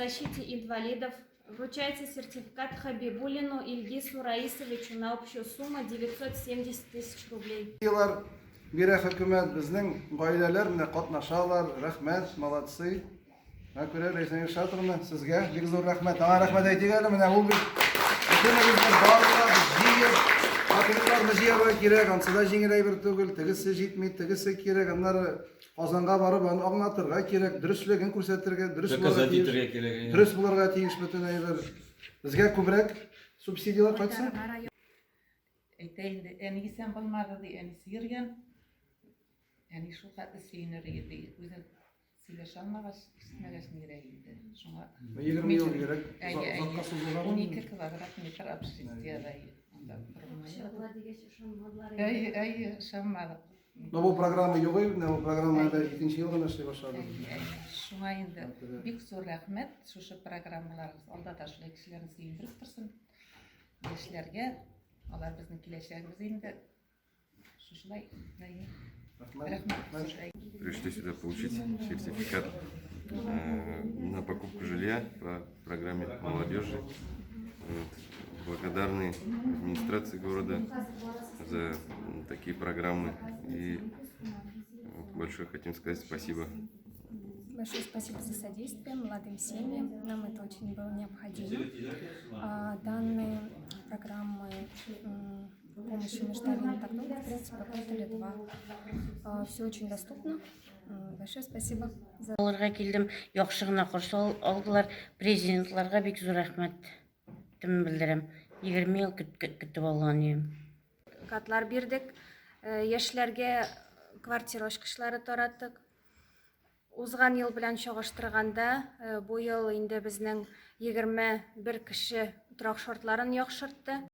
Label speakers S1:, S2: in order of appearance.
S1: защите инвалидов вручается сертификат Хабибулину Ильгису Раисовичу на общую сумму 970 тысяч рублей.
S2: Бирә хөкүмәт безнең гаиләләр менә катнашалар. Рәхмәт, молодцы. Күрә Рәйсән Шатырны сезгә бик зур рәхмәт. Аңа рәхмәт әйтик әле. Менә ул бит бөтенебезнең барлыгы җыеп, хатыннарны җыярга кирәк. Ансыда җиңел әйбер түгел. Тегесе җитми, тегесе кирәк. Аннары Казанга барып аны аңлатырга кирәк. Дөреслекен күрсәтергә, дөрес булырга тиеш бөтен әйбер. Безгә күбрәк субсидиялар кайтсын.
S3: Әйтәйин, sen булмады ди, сиргән. Şu kadar siniriydi. Güzel söyleşe almamış, istemez nireydi. Şuna
S2: 20 yıl gerek.
S3: 12 kvadrat metre absistiyadayı. Şammadı.
S2: Bu programı yok idi, bu programda ikinci yılda eşli başladı.
S3: Şuna indi bik zor rahmet, şu programmalar alda da şu kişilerin suyundurып tursun. Gençlerge, onlar bizning keleceğimiz indi. Şuşlay,
S4: Пришли сюда получить сертификат на покупку жилья по программе молодежи. Благодарны администрации города за такие программы и большое хотим сказать спасибо.
S5: Большое спасибо за содействие молодым семьям. Нам это очень было необходимо. Данные программы помощи нужденным так много, в принципе, год или два. Все очень доступно. Большое спасибо.
S6: Оларға келдім, яқшығына құрса алдылар, президентларға бек зор рахмет білдірем. 20 ел күтіп алған ем.
S1: Катлар бирдик, яшьләргә квартира ачкычлары тараттык. Узган ел белән чагыштырганда, бу ел инде безнең 21 кеше торак шартларын яхшыртты.